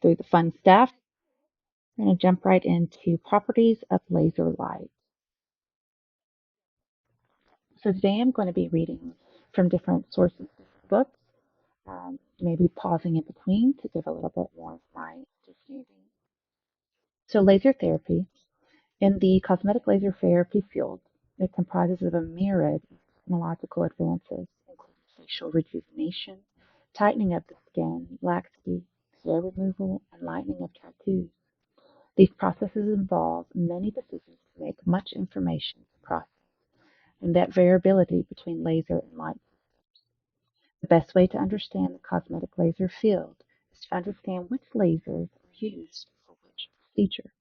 through the fun stuff. We're going to jump right into properties of laser light. So today I'm going to be reading from different sources, different books, maybe pausing in between to give a little bit more of my understanding. So laser therapy. In the cosmetic laser therapy field, it comprises of a myriad of technological advances, including facial rejuvenation, tightening of the skin, laxity, hair removal, and lightening of tattoos. These processes involve many decisions to make much information to process, and that variability between laser and light. The best way to understand the cosmetic laser field is to understand which lasers are used for which procedure.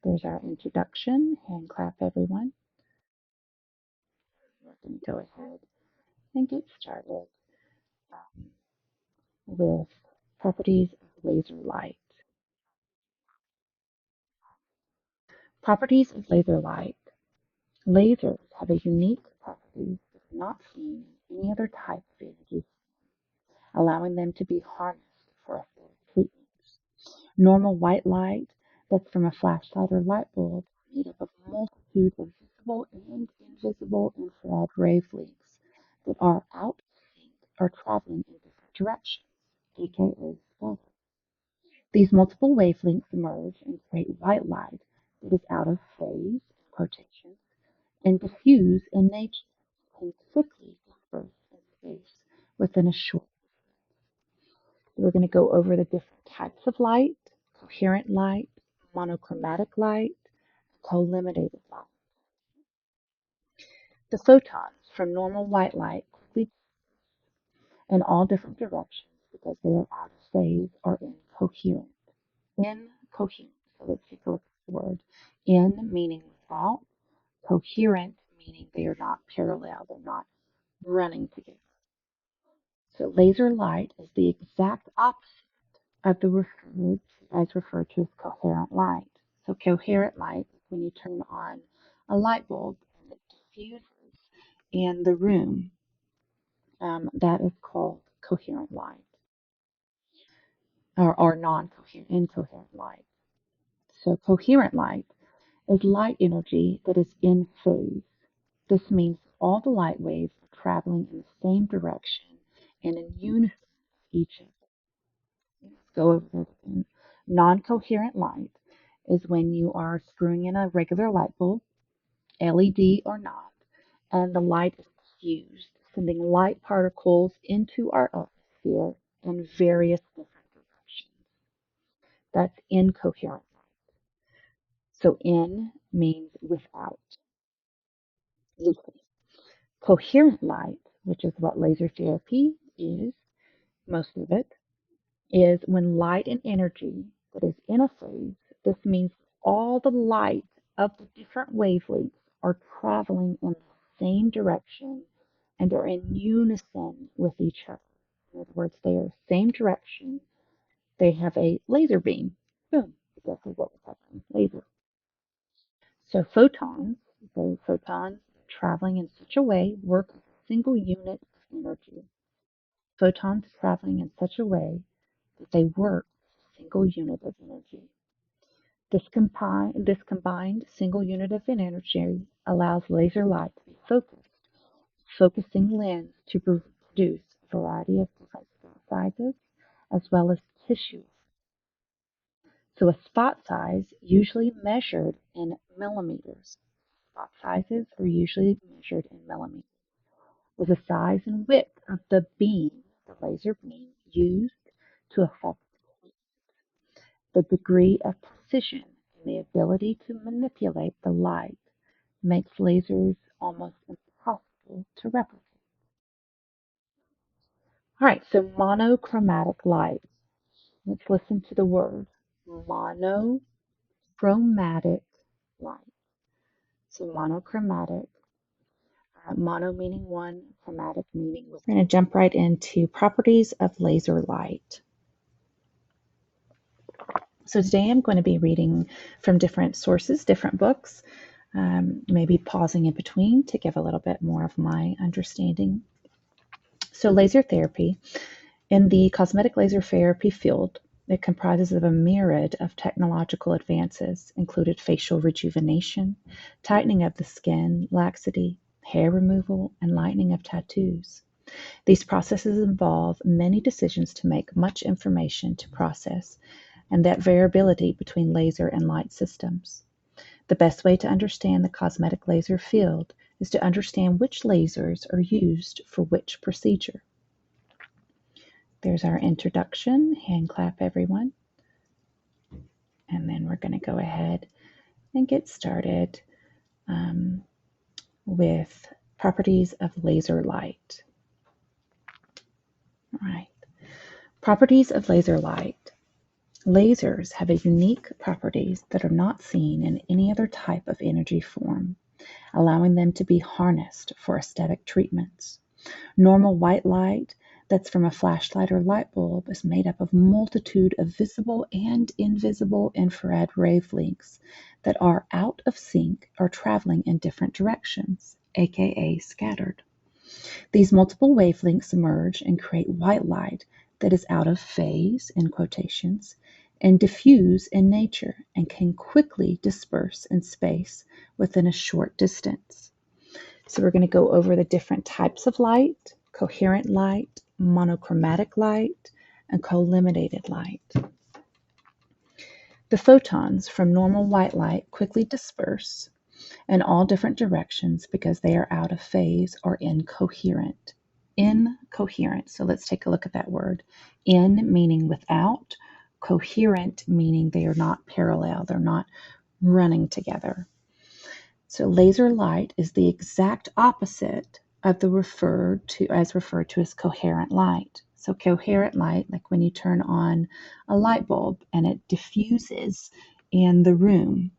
There's our introduction. Hand clap, everyone. We're going to go ahead and get started with properties of laser light. Properties of laser light. Lasers have a unique property that is not seen in any other type of energy, allowing them to be harnessed for aesthetic treatments. Normal white light that's from a flashlight or light bulb is made up of a multitude of visible and invisible infrared wavelengths that are out of sync or traveling in different directions, aka scatter. These multiple wavelengths merge and create white light that is out of phase, quotation, and diffuse in nature, can quickly disperse in space within a short. We're going to go over the different types of light: coherent light, monochromatic light, collimated light. The photons from normal white light quickly in all different directions because they are out of phase or incoherent. Incoherent. So let's take a look at the word. In meaning without, coherent meaning they are not parallel, they're not running together. So laser light is the exact opposite of the referred to as coherent light. So coherent light is when you turn on a light bulb and it diffuses in the room. That is called coherent light or non-coherent, incoherent light. So coherent light is light energy that is in phase. This means all the light waves are traveling in the same direction and in unison with each other. Let's go over this again. Non-coherent light is when you are screwing in a regular light bulb, LED or not, and the light is diffused, sending light particles into our atmosphere in various different directions. That's incoherent. So in means without. Loosely. Coherent light, which is what laser therapy is, most of it, is when light and energy that is in a phase. This means all the light of the different wavelengths are traveling in the same direction and are in unison with each other. In other words, they are the same direction. They have a laser beam. Boom, exactly what we're covering, laser. So photons traveling in such a way work as a single unit of energy. Photons traveling in such a way that they work as a single unit of energy. This combined single unit of energy allows laser light to be focused, focusing lens to produce a variety of different spot sizes as well as tissue. So a spot size usually measured in millimeters. Spot sizes are usually measured in millimeters, with the size and width of the beam, the laser beam, used to affect the degree of precision and the ability to manipulate the light makes lasers almost impossible to replicate. All right, so monochromatic light. Let's listen to the word monochromatic light. So monochromatic, mono meaning one, chromatic meaning with. We're going to jump right into properties of laser light. So today I'm going to be reading from different sources, different books, maybe pausing in between to give a little bit more of my understanding. So laser therapy. In the cosmetic laser therapy field, it comprises of a myriad of technological advances, including facial rejuvenation, tightening of the skin, laxity, hair removal, and lightening of tattoos. These processes involve many decisions to make, much information to process, and that variability between laser and light systems. The best way to understand the cosmetic laser field is to understand which lasers are used for which procedure. There's our introduction. Hand clap, everyone. And then we're going to go ahead and get started with properties of laser light. All right. Properties of laser light. Lasers have a unique properties that are not seen in any other type of energy form, allowing them to be harnessed for aesthetic treatments. Normal white light that's from a flashlight or light bulb is made up of a multitude of visible and invisible infrared wavelengths that are out of sync or traveling in different directions, aka scattered. These multiple wavelengths merge and create white light that is out of phase, in quotations, and diffuse in nature and can quickly disperse in space within a short distance. So we're going to go over the different types of light: coherent light, monochromatic light, and collimated light. The photons from normal white light quickly disperse in all different directions because they are out of phase or incoherent. Incoherent. So let's take a look at that word. In meaning without, coherent meaning they are not parallel, they're not running together. So laser light is the exact opposite of the referred to as coherent light. So coherent light, like when you turn on a light bulb and it diffuses in the room,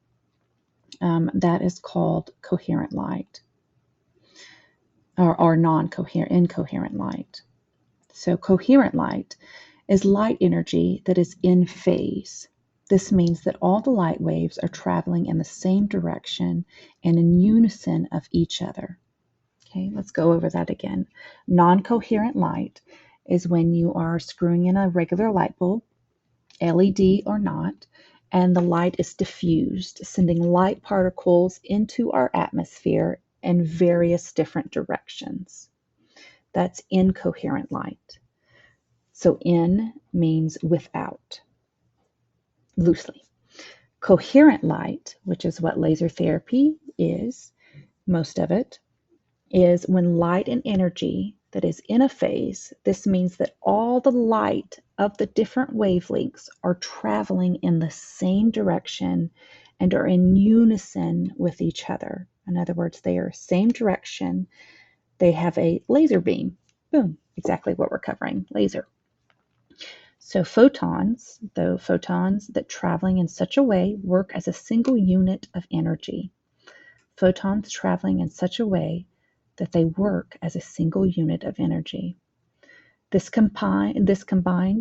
that is called coherent light, or incoherent light. So coherent light is light energy that is in phase. This means that all the light waves are traveling in the same direction and in unison of each other. Okay, let's go over that again. Non-coherent light is when you are screwing in a regular light bulb, LED or not, and the light is diffused, sending light particles into our atmosphere in various different directions. That's incoherent light. So in means without, loosely. Coherent light, which is what laser therapy is, most of it, is when light and energy that is in a phase. This means that all the light of the different wavelengths are traveling in the same direction and are in unison with each other. In other words, they are same direction. They have a laser beam. Boom, exactly what we're covering, laser. So photons, though photons that traveling in such a way work as a single unit of energy. Photons traveling in such a way that they work as a single unit of energy. This combined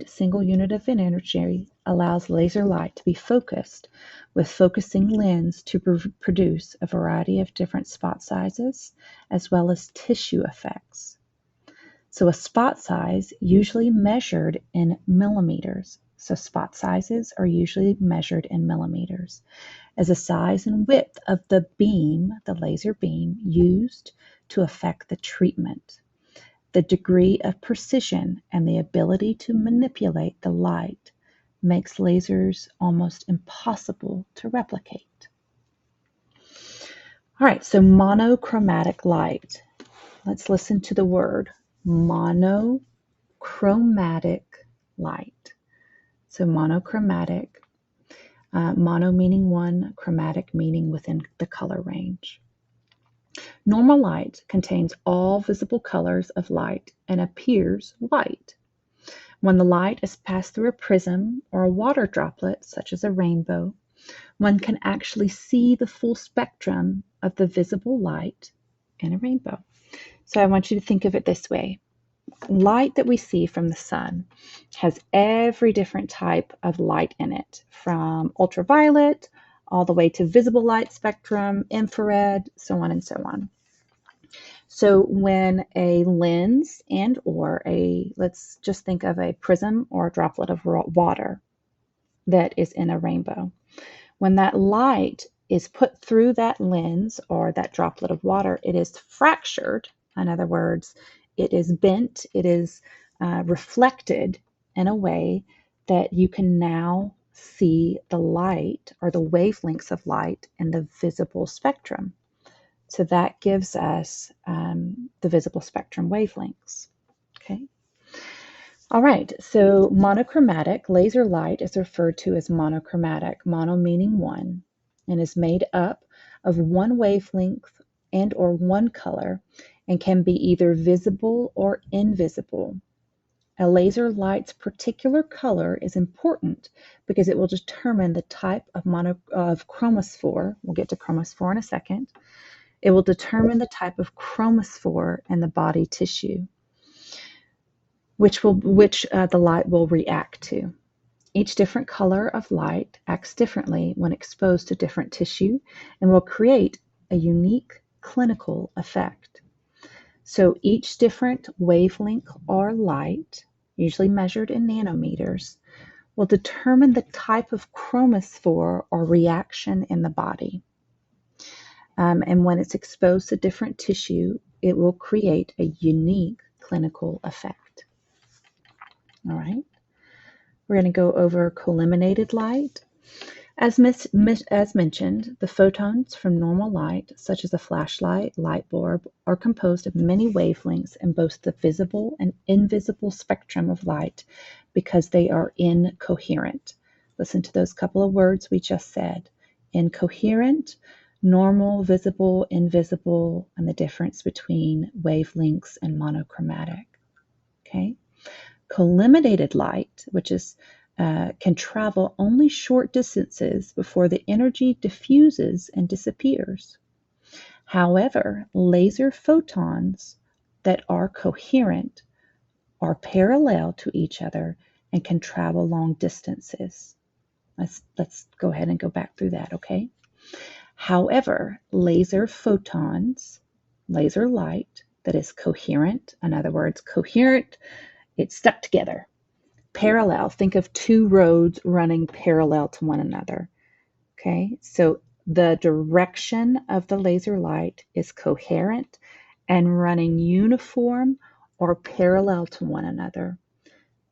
single unit of energy allows laser light to be focused with focusing lens to produce a variety of different spot sizes as well as tissue effects. So a spot size usually measured in millimeters. So spot sizes are usually measured in millimeters as a size and width of the beam, the laser beam, used to affect the treatment. The degree of precision and the ability to manipulate the light makes lasers almost impossible to replicate. All right, so monochromatic light. Let's listen to the word monochromatic light. So monochromatic, mono meaning one, chromatic meaning within the color range. Normal light contains all visible colors of light and appears white. When the light is passed through a prism or a water droplet, such as a rainbow, one can actually see the full spectrum of the visible light in a rainbow. So I want you to think of it this way. Light that we see from the sun has every different type of light in it, from ultraviolet all the way to visible light spectrum, infrared, so on and so on. So when a lens and or let's just think of a prism or a droplet of water that is in a rainbow. When that light is put through that lens or that droplet of water, it is fractured. In other words, it is bent, it is reflected in a way that you can now see the light or the wavelengths of light in the visible spectrum. So that gives us the visible spectrum wavelengths. Okay. All right, so monochromatic laser light is referred to as monochromatic, mono meaning one, and is made up of one wavelength and or one color and can be either visible or invisible. A laser light's particular color is important because it will determine the type of chromophore. We'll get to chromophore in a second. It will determine the type of chromophore in the body tissue, which the light will react to. Each different color of light acts differently when exposed to different tissue and will create a unique clinical effect. So each different wavelength or light, usually measured in nanometers, will determine the type of chromophore or reaction in the body. And when it's exposed to different tissue, it will create a unique clinical effect. All right. We're going to go over collimated light. As mentioned, the photons from normal light, such as a flashlight, light bulb, are composed of many wavelengths in both the visible and invisible spectrum of light because they are incoherent. Listen to those couple of words we just said. Incoherent, normal, visible, invisible, and the difference between wavelengths and monochromatic. Okay? Collimated light, which can travel only short distances before the energy diffuses and disappears. However, laser photons that are coherent are parallel to each other and can travel long distances. Let's go ahead and go back through that, okay? However, laser photons, laser light that is coherent, in other words, coherent, it's stuck together. Parallel, think of two roads running parallel to one another. Okay, so the direction of the laser light is coherent and running uniform or parallel to one another.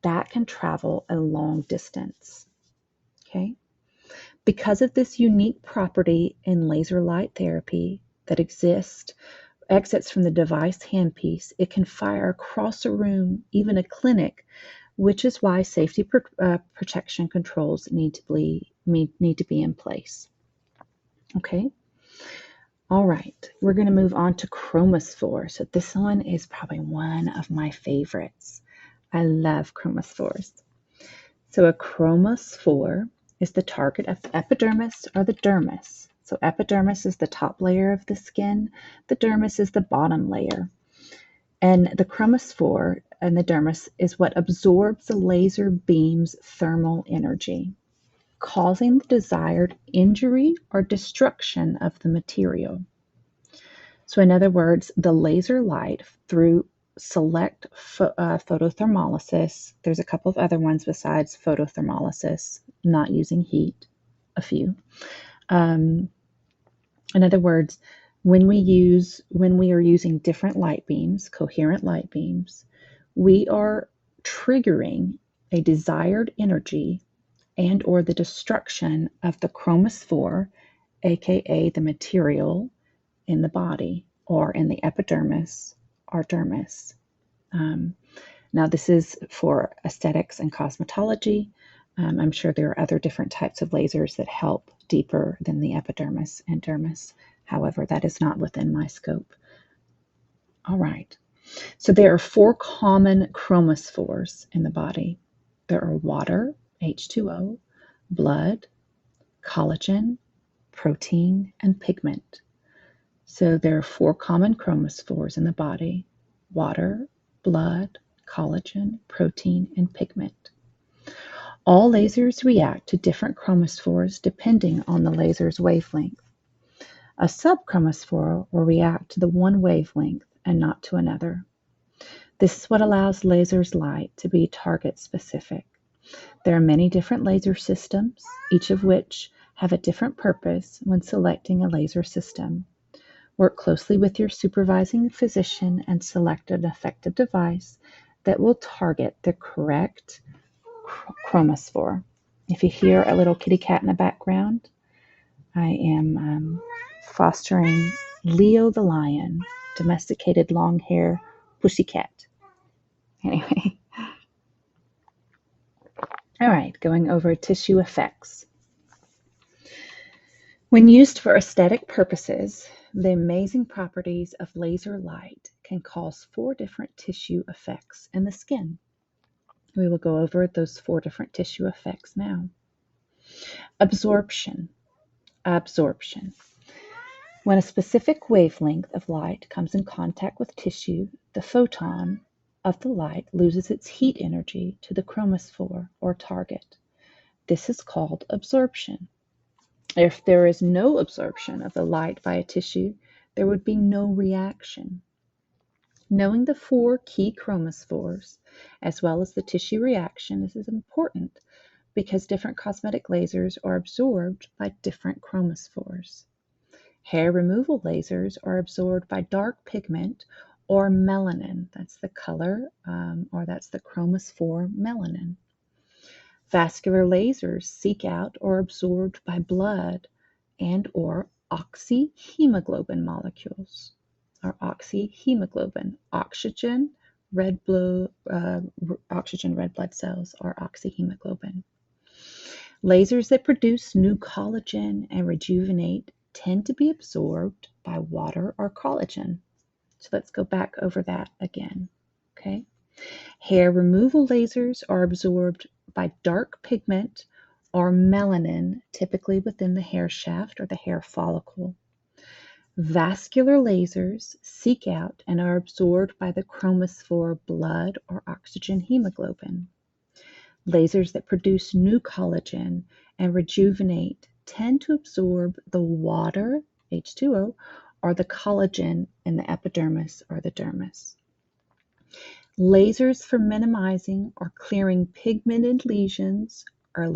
That can travel a long distance. Okay, because of this unique property in laser light therapy that exits from the device handpiece, it can fire across a room, even a clinic, which is why safety protection controls need to be in place. Okay. All right, we're going to move on to chromophore. So this one is probably one of my favorites. I love chromophores. So a chromophore is the target of the epidermis or the dermis. So epidermis is the top layer of the skin. The dermis is the bottom layer. And the chromophore and the dermis is what absorbs the laser beam's thermal energy, causing the desired injury or destruction of the material. So in other words, the laser light through select photothermolysis, there's a couple of other ones besides photothermolysis, not using heat, a few. In other words, when we are using different light beams, coherent light beams, we are triggering a desired energy and or the destruction of the chromophore, aka the material in the body or in the epidermis or dermis. Now this is for aesthetics and cosmetology. I'm sure there are other different types of lasers that help deeper than the epidermis and dermis. However, that is not within my scope. All right. So there are 4 common chromophores in the body. There are water, H2O, blood, collagen, protein, and pigment. So there are 4 common chromophores in the body: water, blood, collagen, protein, and pigment. All lasers react to different chromophores depending on the laser's wavelength. A subchromophore will react to the one wavelength and not to another. This is what allows lasers light to be target specific. There are many different laser systems, each of which have a different purpose when selecting a laser system. Work closely with your supervising physician and select an effective device that will target the correct chromophore. If you hear a little kitty cat in the background, I am fostering Leo the lion, domesticated long hair pussycat. Anyway, all right, going over tissue effects. When used for aesthetic purposes, the amazing properties of laser light can cause 4 different tissue effects in the skin. We will go over those 4 different tissue effects now. Absorption. Absorption. When a specific wavelength of light comes in contact with tissue, the photon of the light loses its heat energy to the chromophore or target. This is called absorption. If there is no absorption of the light by a tissue, there would be no reaction. Knowing the 4 key chromophores, as well as the tissue reaction, is important because different cosmetic lasers are absorbed by different chromophores. Hair removal lasers are absorbed by dark pigment or melanin. That's the color, or that's the chromophore melanin. Vascular lasers seek out or absorbed by blood and or oxyhemoglobin molecules, or oxyhemoglobin, oxygen red blood cells, or oxyhemoglobin. Lasers that produce new collagen and rejuvenate tend to be absorbed by water or collagen. So let's go back over that again. Okay. Hair removal lasers are absorbed by dark pigment or melanin, typically within the hair shaft or the hair follicle. Vascular lasers seek out and are absorbed by the chromophore blood or oxygen hemoglobin. Lasers that produce new collagen and rejuvenate tend to absorb the water, H2O, or the collagen in the epidermis or the dermis. Lasers for minimizing or clearing pigmented lesions or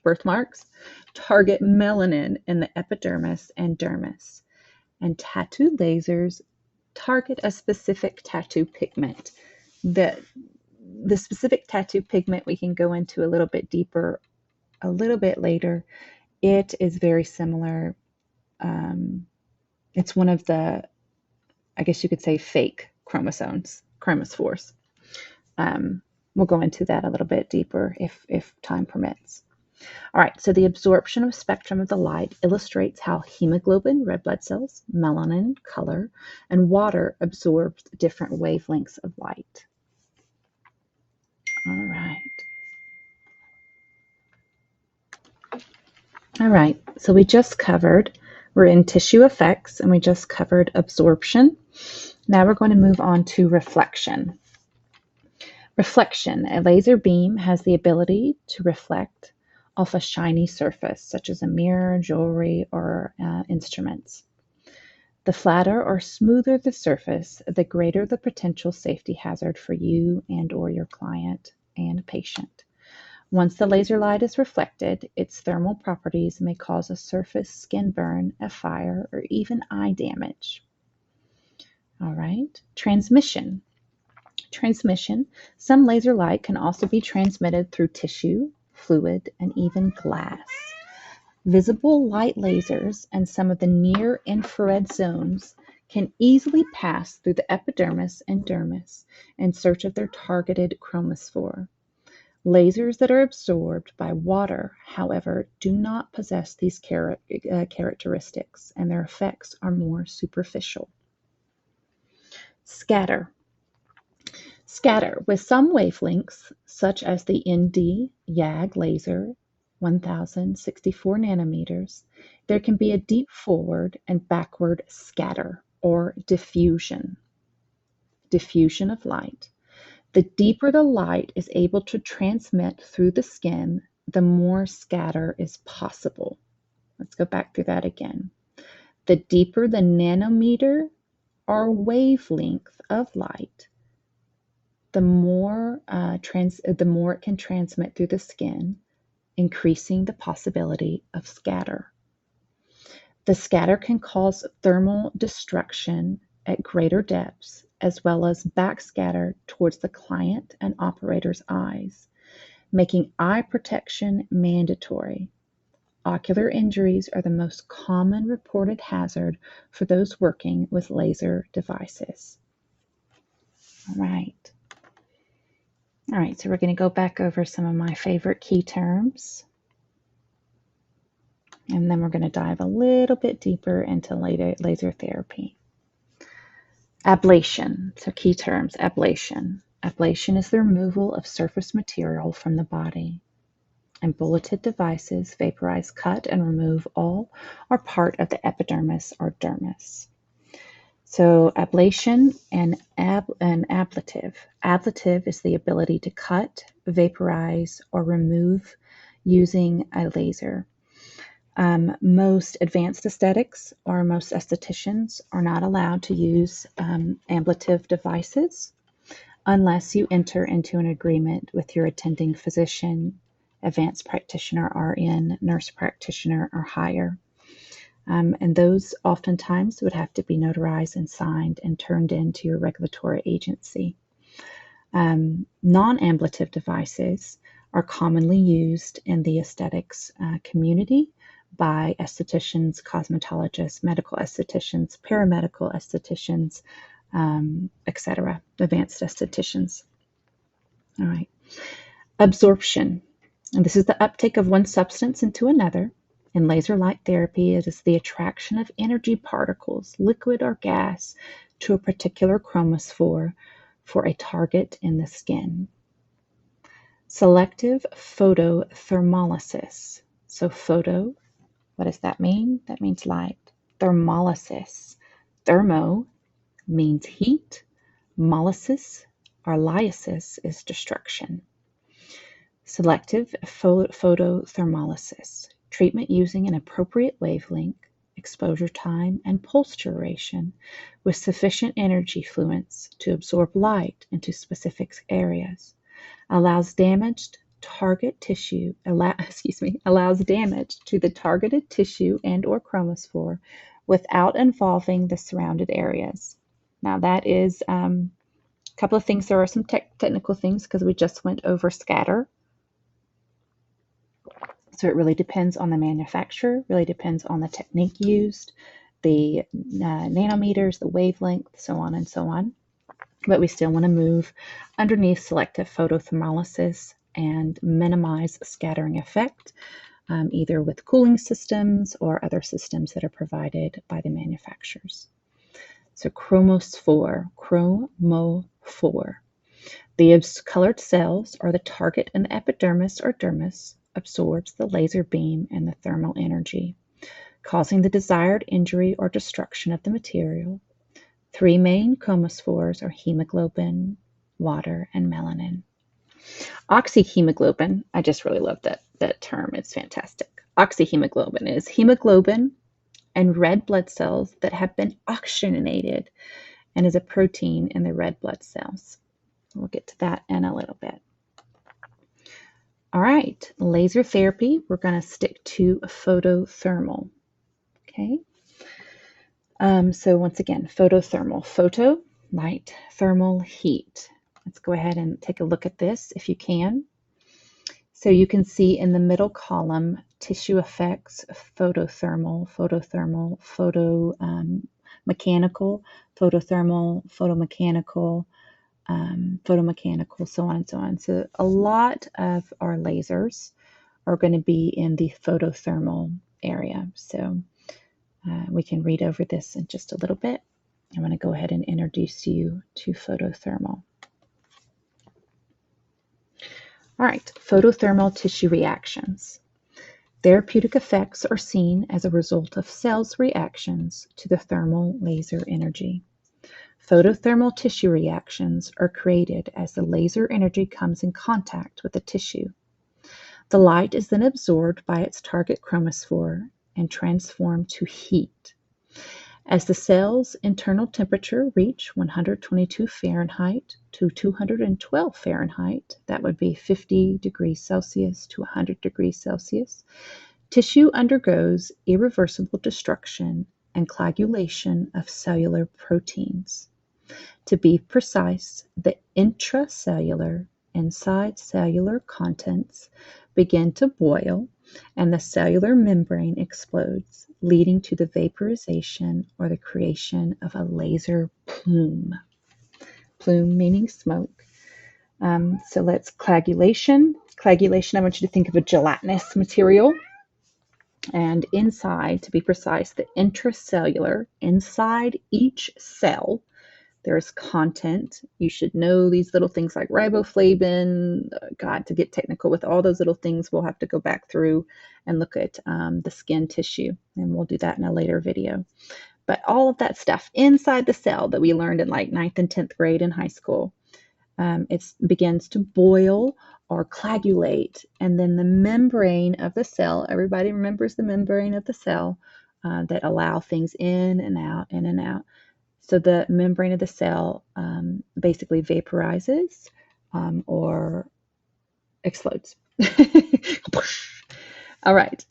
birthmarks target melanin in the epidermis and dermis. And tattoo lasers target a specific tattoo pigment. The specific tattoo pigment we can go into a little bit deeper a little bit later. It is very similar. It's one of the, I guess you could say, fake chromophores. We'll go into that a little bit deeper if time permits. All right, so the absorption of spectrum of the light illustrates how hemoglobin, red blood cells, melanin, color, and water absorbs different wavelengths of light. All right, so we're in tissue effects, and we just covered absorption. Now we're going to move on to reflection. Reflection. A laser beam has the ability to reflect off a shiny surface, such as a mirror, jewelry, or instruments. The flatter or smoother the surface, the greater the potential safety hazard for you and or your client and patient. Once the laser light is reflected, its thermal properties may cause a surface skin burn, a fire, or even eye damage. All right, transmission. Transmission. Some laser light can also be transmitted through tissue, fluid, and even glass. Visible light lasers and some of the near-infrared zones can easily pass through the epidermis and dermis in search of their targeted chromophore. Lasers that are absorbed by water, however, do not possess these characteristics, and their effects are more superficial. Scatter. Scatter. With some wavelengths, such as the ND YAG laser, 1064 nanometers, there can be a deep forward and backward scatter, or diffusion. Diffusion of light. The deeper the light is able to transmit through the skin, the more scatter is possible. Let's go back through that again. The deeper the nanometer or wavelength of light, the more it can transmit through the skin, increasing the possibility of scatter. The scatter can cause thermal destruction at greater depths, as well as backscatter towards the client and operator's eyes, making eye protection mandatory. Ocular injuries are the most common reported hazard for those working with laser devices. All right. All right, so we're going to go back over some of my favorite key terms. And then we're going to dive a little bit deeper into laser therapy. Ablation. So key terms, ablation. Ablation is the removal of surface material from the body. And bulleted devices vaporize, cut, and remove all or part of the epidermis or dermis. So ablation and ablative. Ablative is the ability to cut, vaporize, or remove using a laser. Most advanced aesthetics or most estheticians are not allowed to use ablative devices unless you enter into an agreement with your attending physician, advanced practitioner, RN, nurse practitioner, or higher. And those oftentimes would have to be notarized and signed and turned into your regulatory agency. Non-ablative devices are commonly used in the aesthetics community by estheticians, cosmetologists, medical estheticians, paramedical estheticians, etc., advanced estheticians. All right. Absorption. And this is the uptake of one substance into another. In laser light therapy, it is the attraction of energy particles, liquid or gas, to a particular chromophore for a target in the skin. Selective photothermolysis. So photo, what does that mean? That means light. Thermolysis. Thermo means heat. Molysis or lysis is destruction. Selective photothermolysis. Treatment using an appropriate wavelength, exposure time, and pulse duration with sufficient energy fluence to absorb light into specific areas. Allows damage to the targeted tissue and or chromophore without involving the surrounded areas. Now that is a couple of things. There are some technical things because we just went over scatter. So it really depends on the manufacturer, really depends on the technique used, the nanometers, the wavelength, so on and so on. But we still want to move underneath selective photothermolysis and minimize scattering effect, either with cooling systems or other systems that are provided by the manufacturers. So chromophore. The colored cells are the target in the epidermis or dermis, absorbs the laser beam and the thermal energy, causing the desired injury or destruction of the material. Three main chromophores are hemoglobin, water, and melanin. Oxyhemoglobin, I just really love that term. It's fantastic. Oxyhemoglobin is hemoglobin and red blood cells that have been oxygenated and is a protein in the red blood cells. We'll get to that in a little bit. All right, laser therapy, we're going to stick to photothermal. Okay. So once again, photothermal. Photo, light, thermal, heat. Let's go ahead and take a look at this if you can. So you can see in the middle column, tissue effects, photothermal, mechanical, photothermal, photomechanical, so on and so on. So a lot of our lasers are going to be in the photothermal area. So we can read over this in just a little bit. I'm going to go ahead and introduce you to photothermal. All right, photothermal tissue reactions. Therapeutic effects are seen as a result of cells' reactions to the thermal laser energy. Photothermal tissue reactions are created as the laser energy comes in contact with the tissue. The light is then absorbed by its target chromophore and transformed to heat. As the cell's internal temperature reach 122 Fahrenheit to 212 Fahrenheit, that would be 50 degrees Celsius to 100 degrees Celsius, tissue undergoes irreversible destruction and coagulation of cellular proteins. To be precise, the intracellular inside cellular contents begin to boil and the cellular membrane explodes, leading to the vaporization or the creation of a laser plume. Plume meaning smoke. So let's coagulation. Coagulation, I want you to think of a gelatinous material. And inside, to be precise, the intracellular, inside each cell, there's content. You should know these little things like riboflavin. God, to get technical with all those little things, we'll have to go back through and look at the skin tissue, and we'll do that in a later video. But all of that stuff inside the cell that we learned in like 9th and 10th grade in high school, it begins to boil or coagulate, and then the membrane of the cell, everybody remembers the membrane of the cell that allow things in and out, in and out. So the membrane of the cell basically vaporizes or explodes. All right,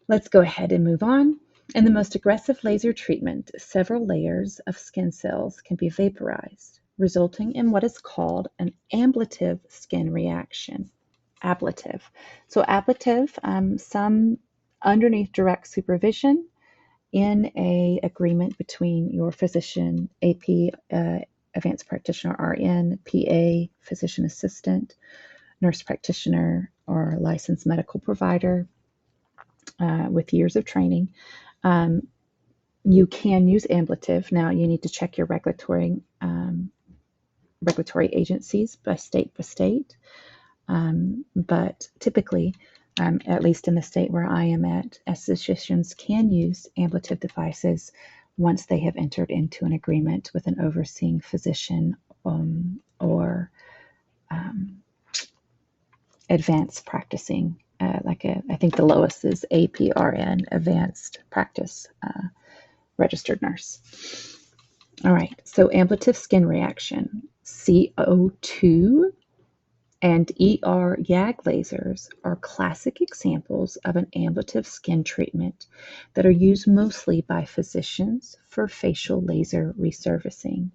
let's go ahead and move on. In the most aggressive laser treatment, several layers of skin cells can be vaporized, resulting in what is called an ablative skin reaction. Ablative. So ablative, some underneath direct supervision, in a agreement between your physician, AP, advanced practitioner, RN, PA, physician assistant, nurse practitioner, or licensed medical provider with years of training. You can use ablative. Now you need to check your regulatory agencies by state, but typically, at least in the state where I am at, aestheticians can use ablative devices once they have entered into an agreement with an overseeing physician or advanced practicing. I think the lowest is APRN, advanced practice registered nurse. All right, so ablative skin reaction, CO2 and ER YAG lasers are classic examples of an ablative skin treatment that are used mostly by physicians for facial laser resurfacing.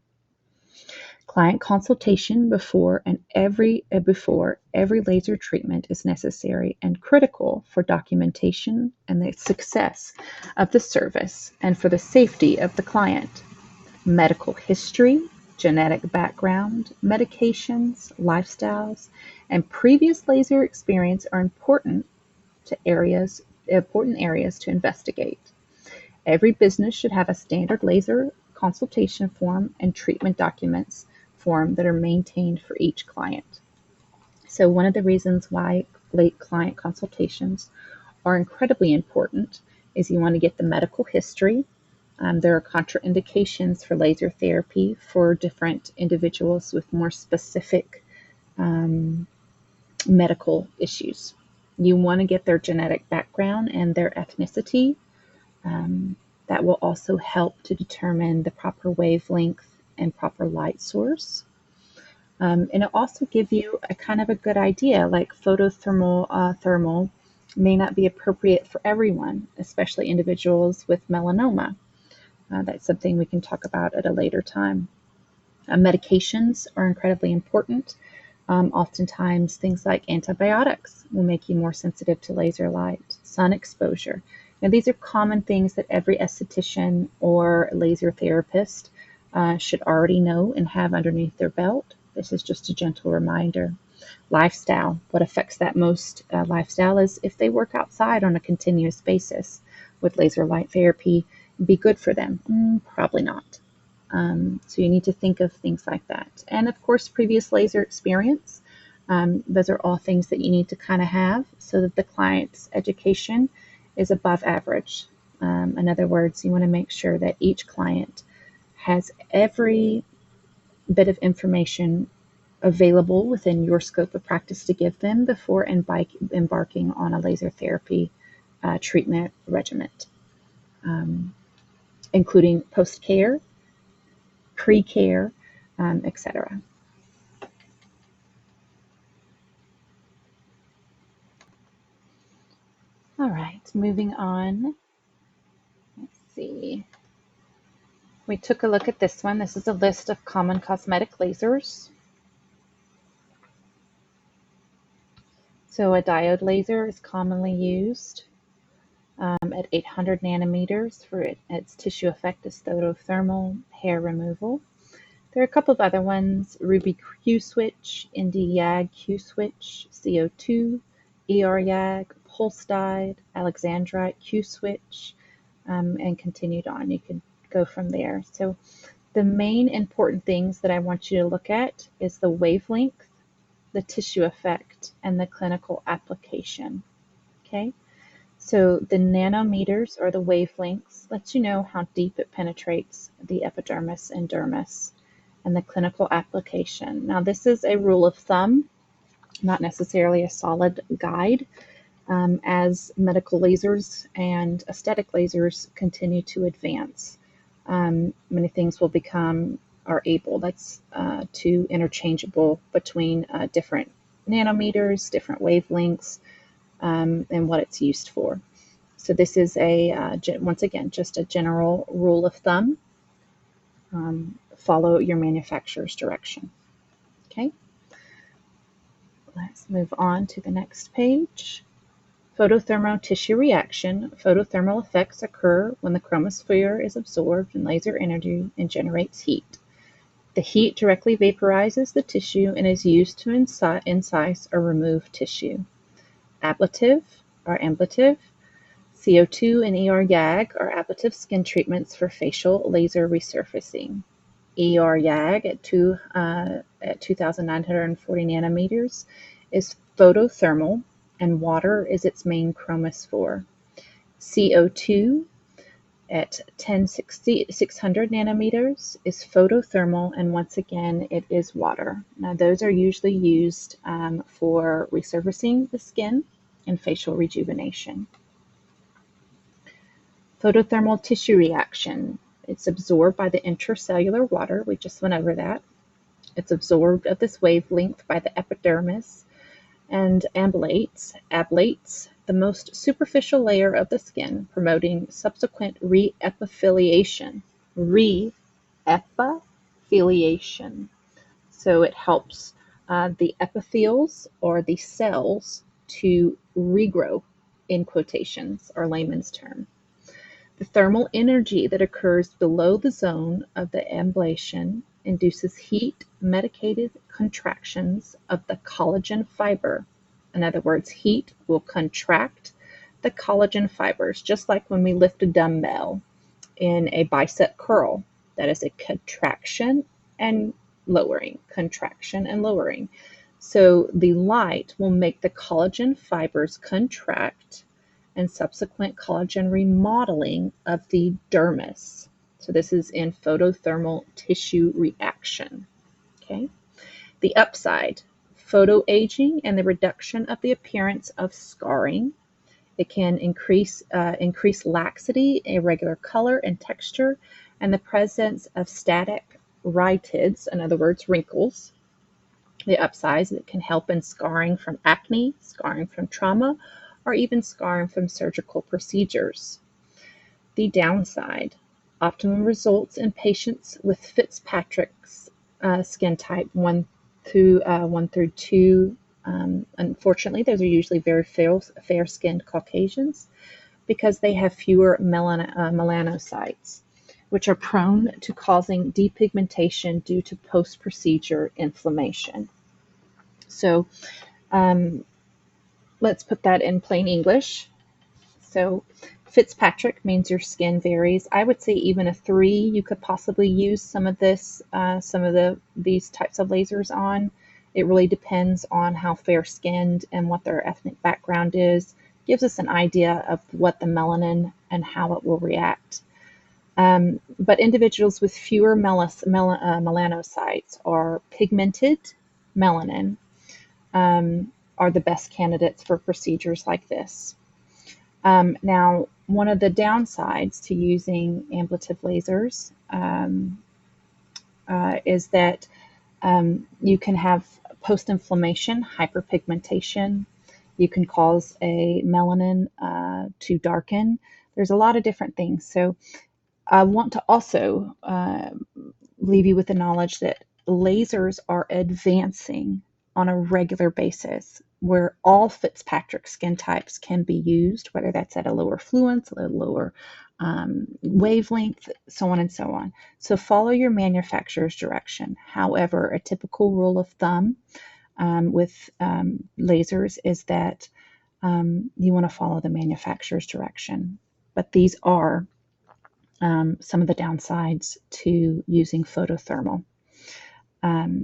Client consultation before every laser treatment is necessary and critical for documentation and the success of the service and for the safety of the client. Medical history, genetic background, medications, lifestyles, and previous laser experience are important areas to investigate. Every business should have a standard laser consultation form and treatment documents form that are maintained for each client. So one of the reasons why late client consultations are incredibly important is you want to get the medical history. There are contraindications for laser therapy for different individuals with more specific medical issues. You want to get their genetic background and their ethnicity. That will also help to determine the proper wavelength and proper light source. And it'll also give you a kind of a good idea, like thermal may not be appropriate for everyone, especially individuals with melanoma. That's something we can talk about at a later time. Medications are incredibly important. Oftentimes, things like antibiotics will make you more sensitive to laser light, sun exposure. Now, these are common things that every esthetician or laser therapist should already know and have underneath their belt. This is just a gentle reminder. Lifestyle, what affects that most lifestyle is if they work outside on a continuous basis with laser light therapy, be good for them? Probably not. So you need to think of things like that. And of course, previous laser experience. Those are all things that you need to kind of have so that the client's education is above average. In other words, you want to make sure that each client has every bit of information available within your scope of practice to give them before embarking on a laser therapy treatment regimen. including post-care, pre-care, etc. All right, moving on. Let's see. We took a look at this one. This is a list of common cosmetic lasers. So a diode laser is commonly used at 800 nanometers for its tissue effect as photothermal hair removal. There are a couple of other ones: Ruby Q switch, Indy YAG Q switch, CO2, ER YAG, pulse diode, Alexandrite Q switch, and continued on. You can go from there. So the main important things that I want you to look at is the wavelength, the tissue effect, and the clinical application. Okay, so the nanometers, or the wavelengths, lets you know how deep it penetrates the epidermis and dermis, and the clinical application. Now, this is a rule of thumb, not necessarily a solid guide. As medical lasers and aesthetic lasers continue to advance, many things will become to interchangeable between different nanometers, different wavelengths, and what it's used for. So this is once again, just a general rule of thumb. Follow your manufacturer's direction. Okay, let's move on to the next page. Photothermal tissue reaction. Photothermal effects occur when the chromosphere is absorbed in laser energy and generates heat. The heat directly vaporizes the tissue and is used to incise or remove tissue. Ablative or amblative. CO2 and ER YAG are ablative skin treatments for facial laser resurfacing. ER YAG at 2,940 nanometers is photothermal, and water is its main chromophore. CO2 at 600 nanometers is photothermal, and once again, it is water. Now, those are usually used for resurfacing the skin and facial rejuvenation. Photothermal tissue reaction. It's absorbed by the intracellular water. We just went over that. It's absorbed at this wavelength by the epidermis and ablates the most superficial layer of the skin, promoting subsequent re-epitheliation. Re-epitheliation. So it helps the epithelials, or the cells, to regrow, in quotations, or layman's term. The thermal energy that occurs below the zone of the ablation induces heat-mediated contractions of the collagen fiber. In other words, heat will contract the collagen fibers, just like when we lift a dumbbell in a bicep curl. That is a contraction and lowering, contraction and lowering. So the light will make the collagen fibers contract, and subsequent collagen remodeling of the dermis. So this is in photothermal tissue reaction. Okay. The upside: photoaging and the reduction of the appearance of scarring. It can increase laxity, irregular color and texture, and the presence of static rhytids, in other words, wrinkles. The upsides: it can help in scarring from acne, scarring from trauma, or even scarring from surgical procedures. The downside: optimum results in patients with Fitzpatrick's skin type 1 through 2. Unfortunately, those are usually very fair-skinned Caucasians, because they have fewer melanocytes, which are prone to causing depigmentation due to post-procedure inflammation. So let's put that in plain English. So Fitzpatrick means your skin varies. I would say even a 3, you could possibly use some of these types of lasers on. It really depends on how fair-skinned and what their ethnic background is. Gives us an idea of what the melanin and how it will react. But individuals with fewer melanocytes or pigmented melanin are the best candidates for procedures like this. Now, one of the downsides to using ablative lasers is that you can have post-inflammation, hyperpigmentation. You can cause a melanin to darken. There's a lot of different things. So I want to also leave you with the knowledge that lasers are advancing on a regular basis, where all Fitzpatrick skin types can be used, whether that's at a lower fluence, a lower wavelength, so on and so on. So follow your manufacturer's direction. However, a typical rule of thumb with lasers is that you want to follow the manufacturer's direction. But these are some of the downsides to using photothermal.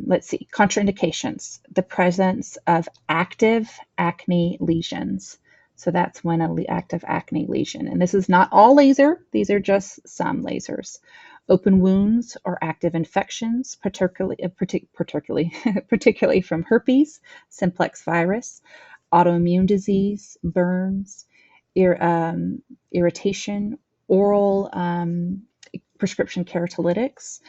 Let's see, contraindications. The presence of active acne lesions. So that's when an active acne lesion. And this is not all laser. These are just some lasers. Open wounds or active infections, particularly from herpes, simplex virus, autoimmune disease, burns, irritation, oral prescription keratolytics,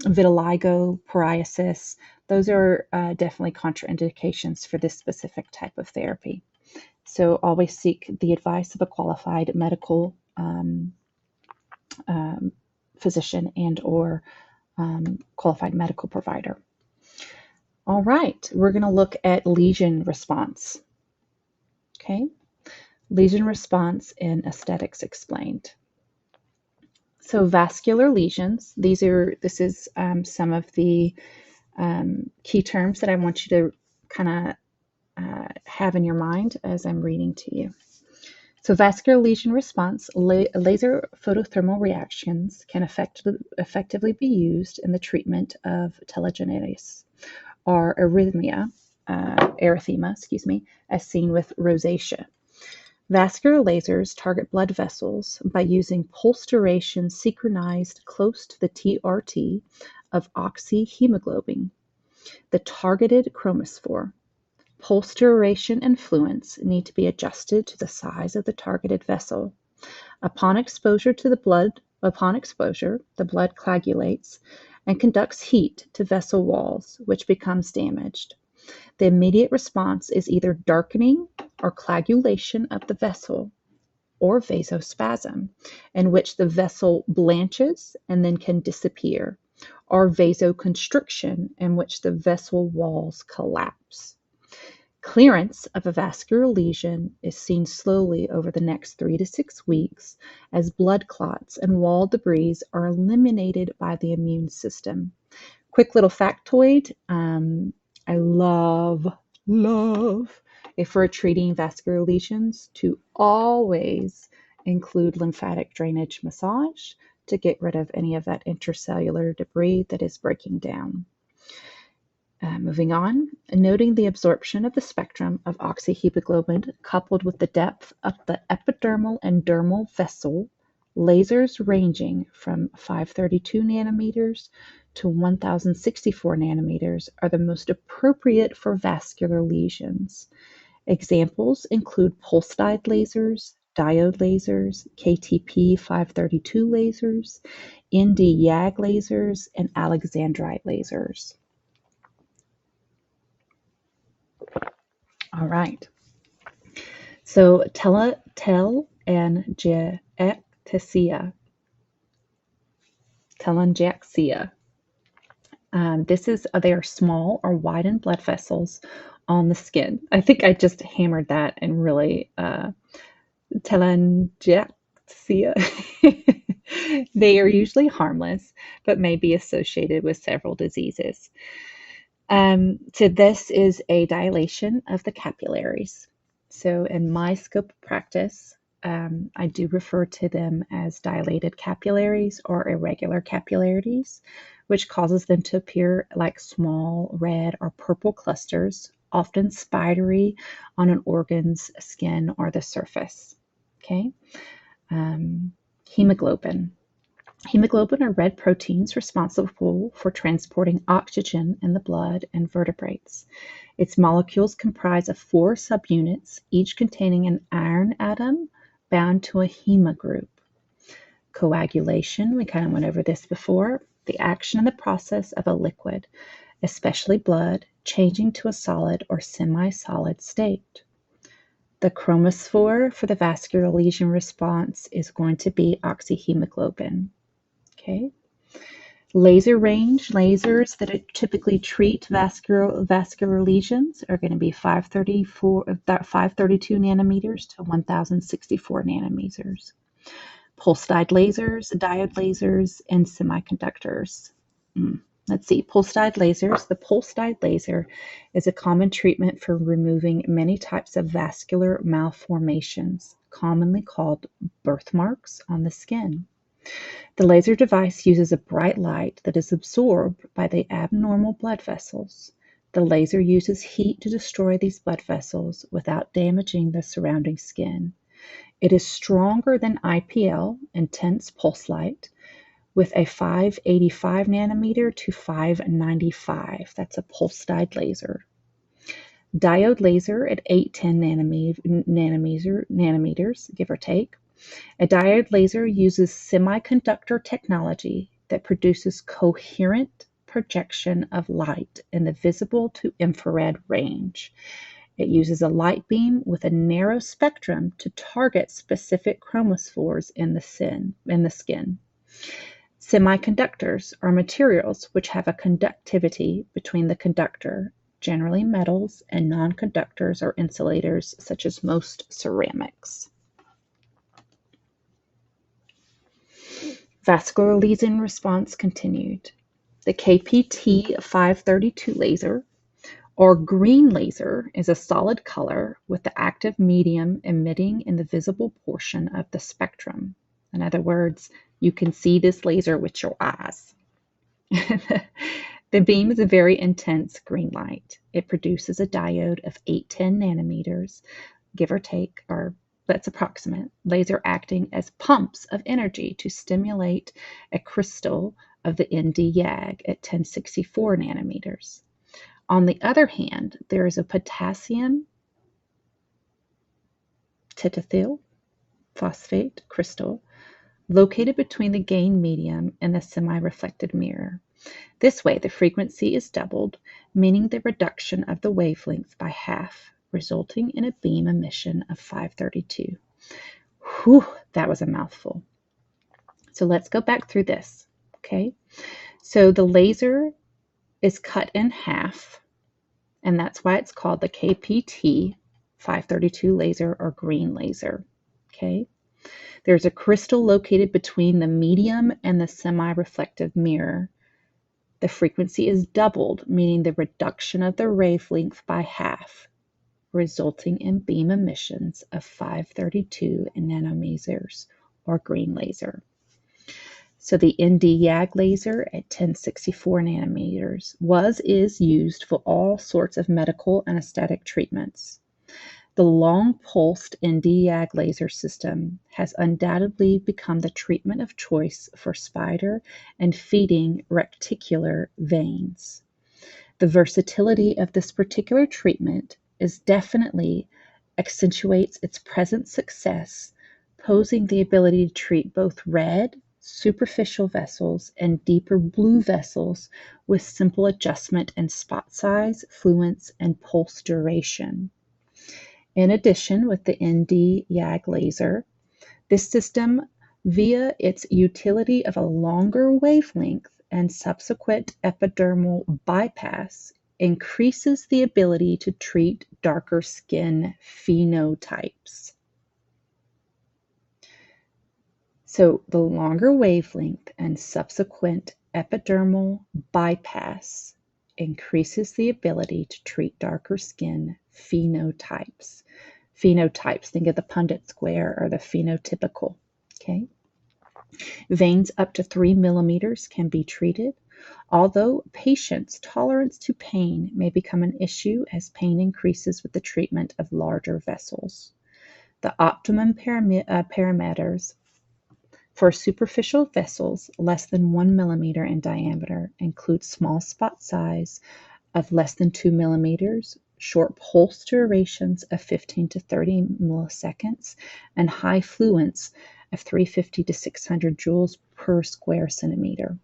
vitiligo, psoriasis. Those are definitely contraindications for this specific type of therapy. So always seek the advice of a qualified medical physician and or qualified medical provider. All right, we're going to look at lesion response. Okay, lesion response in Aesthetics Explained. So vascular lesions, this is some of the key terms that I want you to kind of have in your mind as I'm reading to you. So vascular lesion response, laser photothermal reactions can effectively be used in the treatment of telangiectasia or erythema, as seen with rosacea. Vascular lasers target blood vessels by using pulse duration synchronized close to the TRT of oxyhemoglobin, the targeted chromophore. Pulse duration and fluence need to be adjusted to the size of the targeted vessel. Upon exposure, the blood coagulates and conducts heat to vessel walls, which becomes damaged. The immediate response is either darkening or coagulation of the vessel, or vasospasm, in which the vessel blanches and then can disappear, or vasoconstriction, in which the vessel walls collapse. Clearance of a vascular lesion is seen slowly over the next 3 to 6 weeks as blood clots and wall debris are eliminated by the immune system. Quick little factoid, I love, if we're treating vascular lesions, to always include lymphatic drainage massage to get rid of any of that intracellular debris that is breaking down. Moving on, noting the absorption of the spectrum of oxyhemoglobin coupled with the depth of the epidermal and dermal vessel, lasers ranging from 532 nanometers to 1064 nanometers are the most appropriate for vascular lesions. Examples include pulsed-dyed lasers, diode lasers, KTP 532 lasers, ND-YAG lasers, and alexandrite lasers. All right. So telangiectasia. They are small or widened blood vessels on the skin. I think I just hammered that and really telangiectasia. They are usually harmless, but may be associated with several diseases. So this is a dilation of the capillaries. So in my scope of practice, I do refer to them as dilated capillaries or irregular capillaries, which causes them to appear like small red or purple clusters, often spidery on an organ's skin or the surface. Okay. Hemoglobin. Hemoglobin are red proteins responsible for transporting oxygen in the blood and vertebrates. Its molecules comprise of 4 subunits, each containing an iron atom, bound to a hema group. Coagulation, we kind of went over this before, the action and the process of a liquid, especially blood, changing to a solid or semi-solid state. The chromophore for the vascular lesion response is going to be oxyhemoglobin. Okay. Laser range lasers that typically treat vascular lesions are going to be 532 nanometers to 1064 nanometers. Pulsed lasers, diode lasers, and semiconductors. Let's see, pulsed lasers. The pulsed laser is a common treatment for removing many types of vascular malformations, commonly called birthmarks on the skin. The laser device uses a bright light that is absorbed by the abnormal blood vessels. The laser uses heat to destroy these blood vessels without damaging the surrounding skin. It is stronger than IPL, intense pulse light, with a 585 nanometer to 595. That's a pulsed laser. Diode laser at 810 nanometers, give or take. A diode laser uses semiconductor technology that produces coherent projection of light in the visible to infrared range. It uses a light beam with a narrow spectrum to target specific chromophores in the skin. Semiconductors are materials which have a conductivity between the conductor, generally metals, and non-conductors or insulators such as most ceramics. Vascular lesion response continued. The KPT 532 laser or green laser is a solid color with the active medium emitting in the visible portion of the spectrum. In other words, you can see this laser with your eyes. The beam is a very intense green light. It produces a diode of 810 nanometers, give or take, or that's approximate, laser acting as pumps of energy to stimulate a crystal of the ND-YAG at 1064 nanometers. On the other hand, there is a potassium tethyl phosphate crystal located between the gain medium and the semi-reflected mirror. This way, the frequency is doubled, meaning the reduction of the wavelength by half, resulting in a beam emission of 532. Whew, that was a mouthful. So let's go back through this, okay? So the laser is cut in half, and that's why it's called the KPT 532 laser or green laser, okay? There's a crystal located between the medium and the semi-reflective mirror. The frequency is doubled, meaning the reduction of the wavelength by half, resulting in beam emissions of 532 nanometers or green laser. So the ND-YAG laser at 1064 nanometers is used for all sorts of medical and aesthetic treatments. The long-pulsed ND-YAG laser system has undoubtedly become the treatment of choice for spider and feeding reticular veins. The versatility of this particular treatment is definitely accentuates its present success, posing the ability to treat both red, superficial vessels and deeper blue vessels with simple adjustment in spot size, fluence, and pulse duration. In addition, with the ND-YAG laser, this system, via its utility of a longer wavelength and subsequent epidermal bypass, increases the ability to treat darker skin phenotypes. So the longer wavelength and subsequent epidermal bypass increases the ability to treat darker skin phenotypes. Phenotypes, think of the Punnett square or the phenotypical, okay? Veins up to 3 millimeters can be treated, although patients' tolerance to pain may become an issue as pain increases with the treatment of larger vessels. The optimum parameters for superficial vessels less than 1 millimeter in diameter include small spot size of less than 2 millimeters, short pulse durations of 15 to 30 milliseconds, and high fluence of 350 to 600 joules per square centimeter.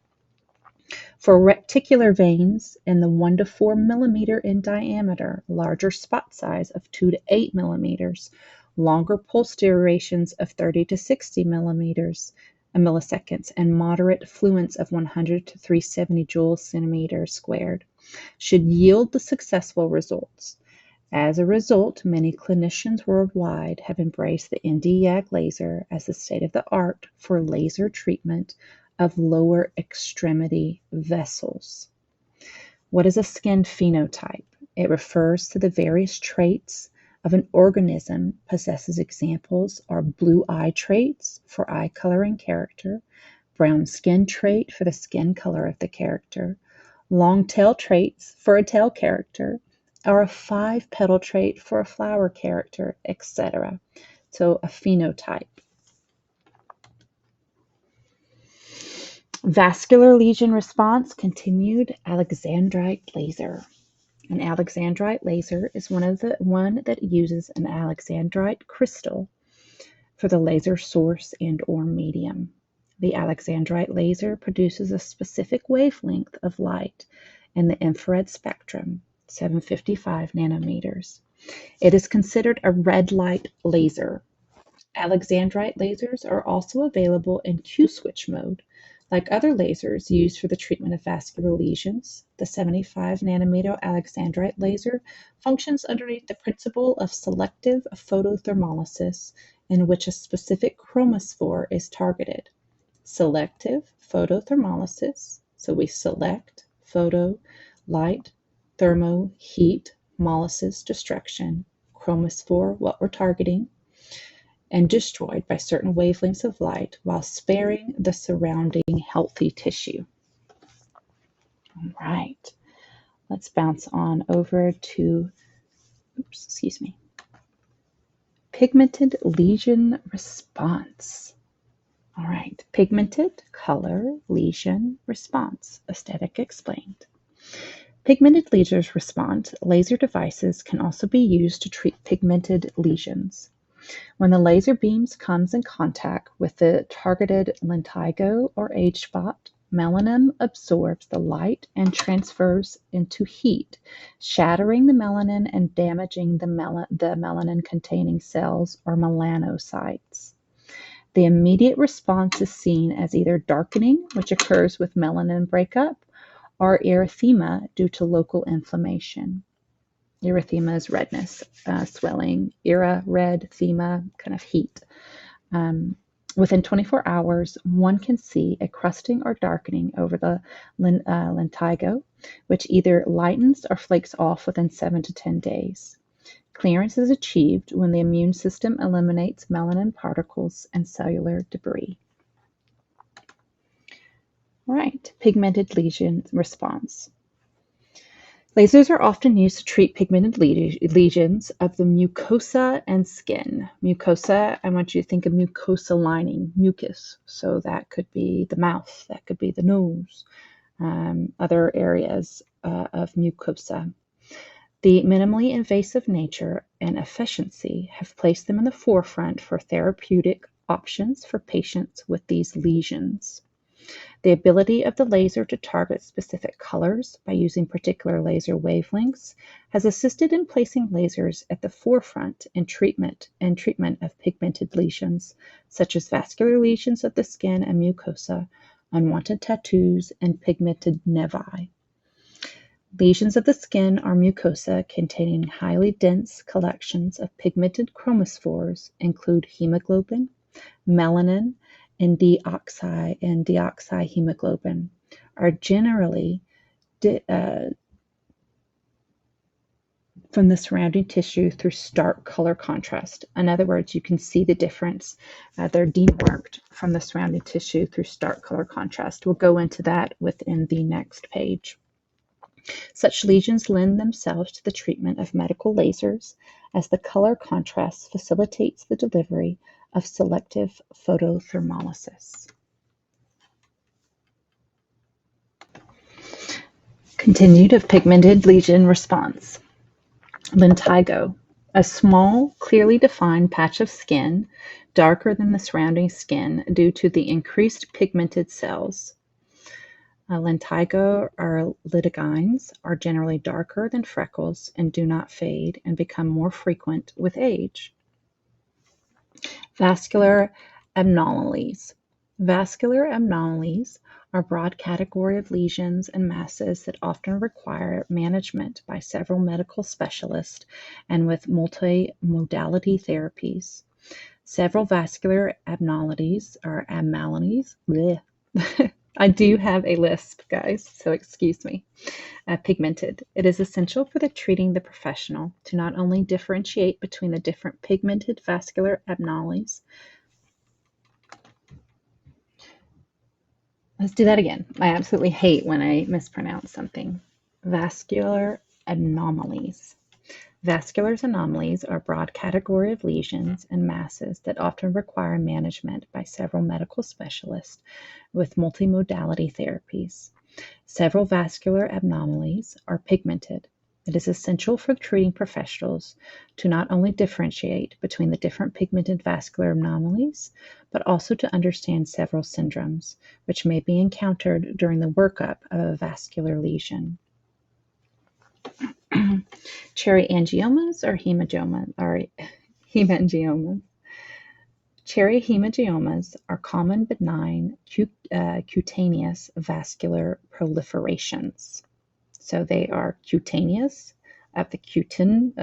For reticular veins in the 1 to 4 millimeter in diameter, larger spot size of 2 to 8 millimeters, longer pulse durations of 30 to 60 milliseconds, and moderate fluence of 100 to 370 joules centimeter squared, should yield the successful results. As a result, many clinicians worldwide have embraced the Nd:YAG laser as the state-of-the-art for laser treatment of lower extremity vessels. What is a skin phenotype? It refers to the various traits of an organism possesses. Examples are blue eye traits for eye color and character, brown skin trait for the skin color of the character, long tail traits for a tail character, or a 5-petal trait for a flower character, etc. So a phenotype. Vascular lesion response, continued Alexandrite laser. An Alexandrite laser is one that uses an Alexandrite crystal for the laser source and or medium. The Alexandrite laser produces a specific wavelength of light in the infrared spectrum, 755 nanometers. It is considered a red light laser. Alexandrite lasers are also available in Q-switch mode. Like other lasers used for the treatment of vascular lesions, the 75 nanometer Alexandrite laser functions underneath the principle of selective photothermolysis, in which a specific chromophore is targeted. Selective photothermolysis, so we select photo, light, thermo, heat, molysis, destruction, chromophore, what we're targeting, and destroyed by certain wavelengths of light while sparing the surrounding healthy tissue. All right, let's bounce on over to, pigmented lesion response. All right, pigmented color lesion response, aesthetic explained. Pigmented lesions response, laser devices can also be used to treat pigmented lesions. When the laser beams comes in contact with the targeted lentigo or age spot, melanin absorbs the light and transfers into heat, shattering the melanin and damaging the melanin-containing cells or melanocytes. The immediate response is seen as either darkening, which occurs with melanin breakup, or erythema due to local inflammation. Erythema is redness, swelling, red, thema, kind of heat. Within 24 hours, one can see a crusting or darkening over the lentigo, which either lightens or flakes off within 7 to 10 days. Clearance is achieved when the immune system eliminates melanin particles and cellular debris. All right, pigmented lesion response. Lasers are often used to treat pigmented lesions of the mucosa and skin. Mucosa, I want you to think of mucosa lining, mucus. So that could be the mouth, that could be the nose, other areas of mucosa. The minimally invasive nature and efficiency have placed them in the forefront for therapeutic options for patients with these lesions. The ability of the laser to target specific colors by using particular laser wavelengths has assisted in placing lasers at the forefront in treatment of pigmented lesions, such as vascular lesions of the skin and mucosa, unwanted tattoos, and pigmented nevi. Lesions of the skin or mucosa containing highly dense collections of pigmented chromophores include hemoglobin, melanin, and deoxyhemoglobin are generally from the surrounding tissue through stark color contrast. In other words, you can see the difference. They're demarked from the surrounding tissue through stark color contrast. We'll go into that within the next page. Such lesions lend themselves to the treatment of medical lasers, as the color contrast facilitates the delivery of selective photothermolysis. Continued of pigmented lesion response. Lentigo, a small, clearly defined patch of skin, darker than the surrounding skin due to the increased pigmented cells. Lentigo or litigines are generally darker than freckles and do not fade and become more frequent with age. Vascular abnormalities. Vascular abnormalities are a broad category of lesions and masses that often require management by several medical specialists and with multimodality therapies. Several vascular abnormalities or abnormalities. Bleh. I do have a lisp, guys, so excuse me. Pigmented. It is essential for the treating the professional to not only differentiate between the different pigmented vascular abnormalities. Let's do that again. I absolutely hate when I mispronounce something. Vascular anomalies. Vascular anomalies are a broad category of lesions and masses that often require management by several medical specialists with multimodality therapies. Several vascular abnormalities are pigmented. It is essential for treating professionals to not only differentiate between the different pigmented vascular anomalies, but also to understand several syndromes, which may be encountered during the workup of a vascular lesion. Cherry angiomas or hemangiomas. Cherry hemangiomas are common benign cutaneous vascular proliferations. So they are cutaneous of the cutin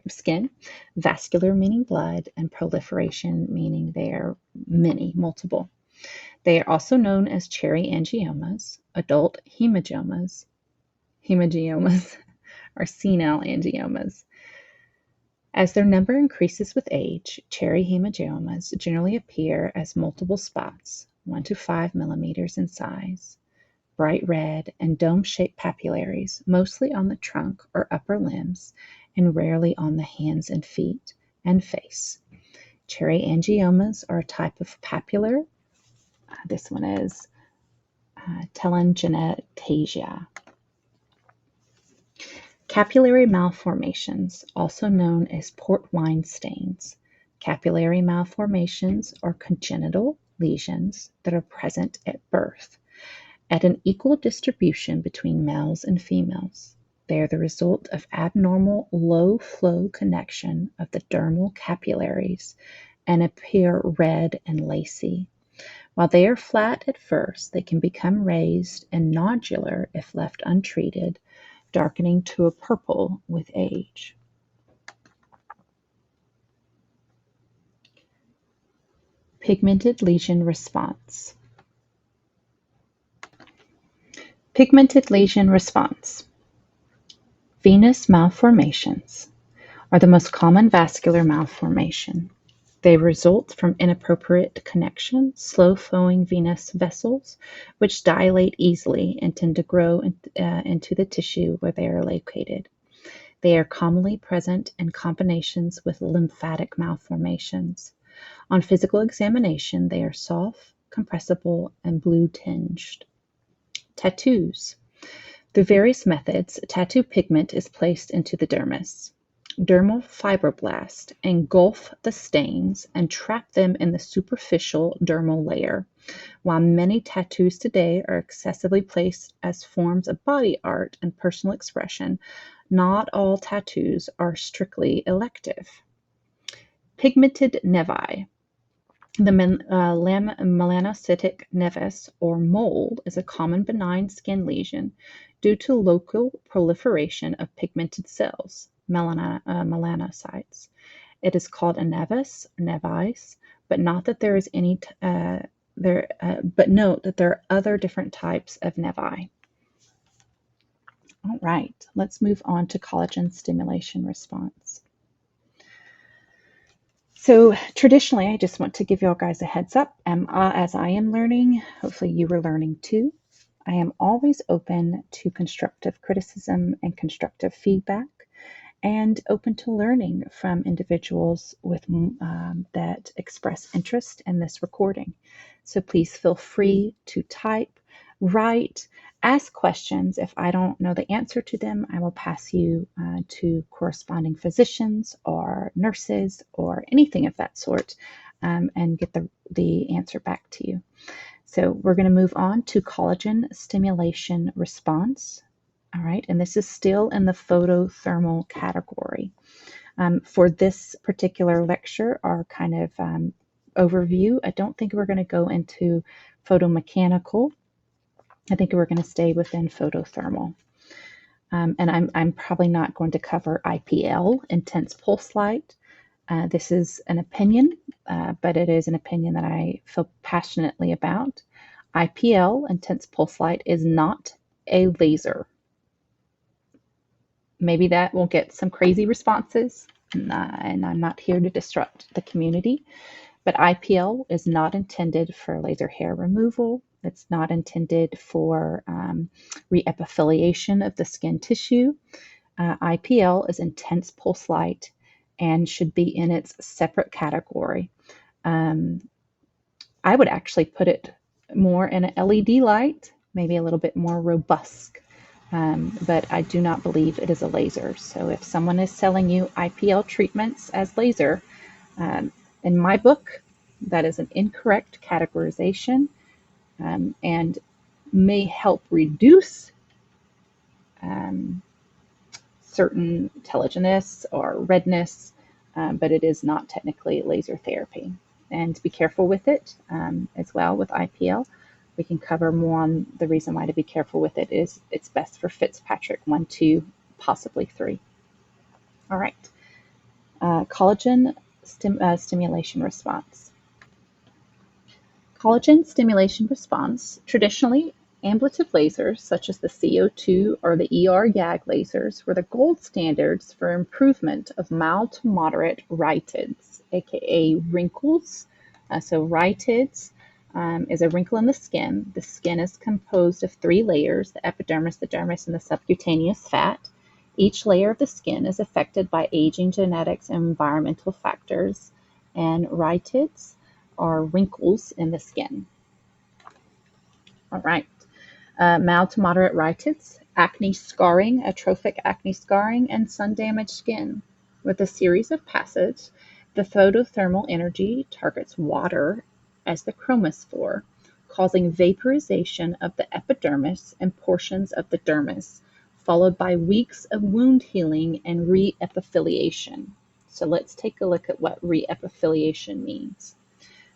skin, vascular meaning blood, and proliferation meaning they are many, multiple. They are also known as cherry angiomas, adult hemangiomas, or senile angiomas. As their number increases with age, cherry hemangiomas generally appear as multiple spots, 1 to 5 millimeters in size, bright red and dome-shaped papillaries, mostly on the trunk or upper limbs, and rarely on the hands and feet and face. Cherry angiomas are a type of papular. This one is telangiectasia. Capillary malformations, also known as port wine stains. Capillary malformations are congenital lesions that are present at birth, at an equal distribution between males and females. They are the result of abnormal low-flow connection of the dermal capillaries and appear red and lacy. While they are flat at first, they can become raised and nodular if left untreated, darkening to a purple with age. Pigmented lesion response. Pigmented lesion response. Venous malformations are the most common vascular malformation. They result from inappropriate connection, slow-flowing venous vessels, which dilate easily and tend to grow into the tissue where they are located. They are commonly present in combinations with lymphatic malformations. On physical examination, they are soft, compressible, and blue-tinged. Tattoos. Through various methods, tattoo pigment is placed into the dermis. Dermal fibroblasts engulf the stains and trap them in the superficial dermal layer. While many tattoos today are excessively placed as forms of body art and personal expression, not all tattoos are strictly elective. Pigmented nevi. The melanocytic nevus, or mole, is a common benign skin lesion due to local proliferation of pigmented cells, melanocytes. It is called a nevus, nevis, but not that there is any. But note that there are other different types of nevi. All right, let's move on to collagen stimulation response. So traditionally, I just want to give you all guys a heads up. As I am learning, hopefully you were learning too. I am always open to constructive criticism and constructive feedback, and open to learning from individuals with that express interest in this recording. So please feel free to type Write, ask questions. If I don't know the answer to them, I will pass you to corresponding physicians or nurses or anything of that sort, and get the answer back to you. So we're going to move on to collagen stimulation response. All right, and this is still in the photothermal category. For this particular lecture, our kind of overview, I don't think we're going to go into photomechanical. I think we're going to stay within photothermal. And I'm probably not going to cover IPL, intense pulse light. This is an opinion, but it is an opinion that I feel passionately about. IPL, intense pulse light, is not a laser. Maybe that will get some crazy responses, and I'm not here to disrupt the community, but IPL is not intended for laser hair removal. It's not intended for reepitheliation of the skin tissue. IPL is intense pulse light and should be in its separate category. I would actually put it more in an LED light, maybe a little bit more robust. But I do not believe it is a laser. So if someone is selling you IPL treatments as laser, in my book, that is an incorrect categorization, and may help reduce certain telogenous or redness, but it is not technically laser therapy. And be careful with it as well with IPL. We can cover more on the reason why to be careful with it. Is it's best for Fitzpatrick 1, 2, possibly 3. All right. Collagen stimulation response. Collagen stimulation response. Traditionally, ablative lasers such as the CO2 or the ER-YAG lasers were the gold standards for improvement of mild to moderate rhytids, aka wrinkles. So rhytids is a wrinkle in the skin. The skin is composed of 3 layers: the epidermis, the dermis, and the subcutaneous fat. Each layer of the skin is affected by aging, genetics, and environmental factors, and rhytids are wrinkles in the skin. All right. Mild to moderate rhytids, acne scarring, atrophic acne scarring, and sun-damaged skin. With a series of passages, the photothermal energy targets water as the chromophore, causing vaporization of the epidermis and portions of the dermis, followed by weeks of wound healing and reepitheliation. So let's take a look at what reepitheliation means.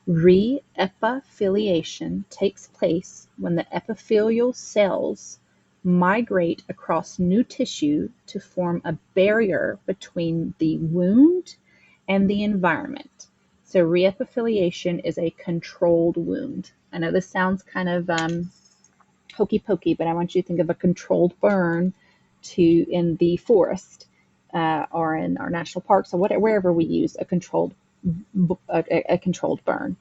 Reepitheliation takes place when the epithelial cells migrate across new tissue to form a barrier between the wound and the environment. So reepitheliation is a controlled wound. I know this sounds kind of hokey pokey, but I want you to think of a controlled burn in the forest or in our national parks or wherever we use a controlled burn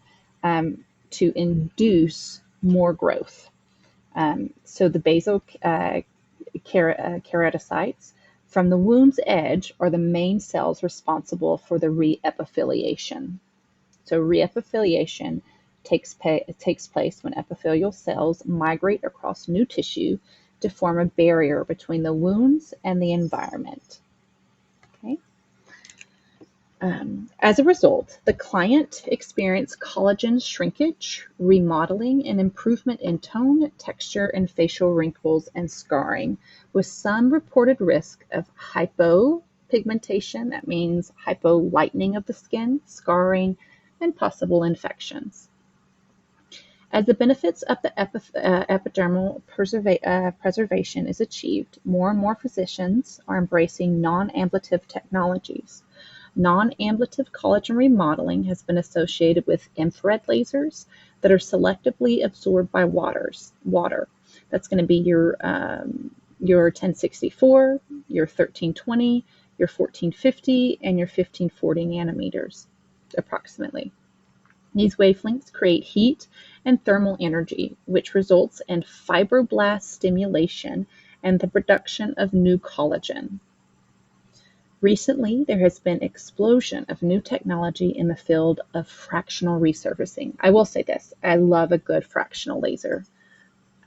to induce more growth. So the basal keratocytes from the wound's edge are the main cells responsible for the reepitheliation. So reepitheliation takes place when epithelial cells migrate across new tissue to form a barrier between the wounds and the environment. Okay. As a result, the client experienced collagen shrinkage, remodeling, and improvement in tone, texture, and facial wrinkles and scarring, with some reported risk of hypopigmentation, that means hypo-whitening of the skin, scarring, and possible infections. As the benefits of the epidermal preservation is achieved, more and more physicians are embracing non-ablative technologies. Non-ablative collagen remodeling has been associated with infrared lasers that are selectively absorbed by water. That's going to be your 1064, your 1320, your 1450, and your 1540 nanometers, approximately. These wavelengths create heat and thermal energy, which results in fibroblast stimulation and the production of new collagen. Recently, there has been an explosion of new technology in the field of fractional resurfacing. I will say this, I love a good fractional laser.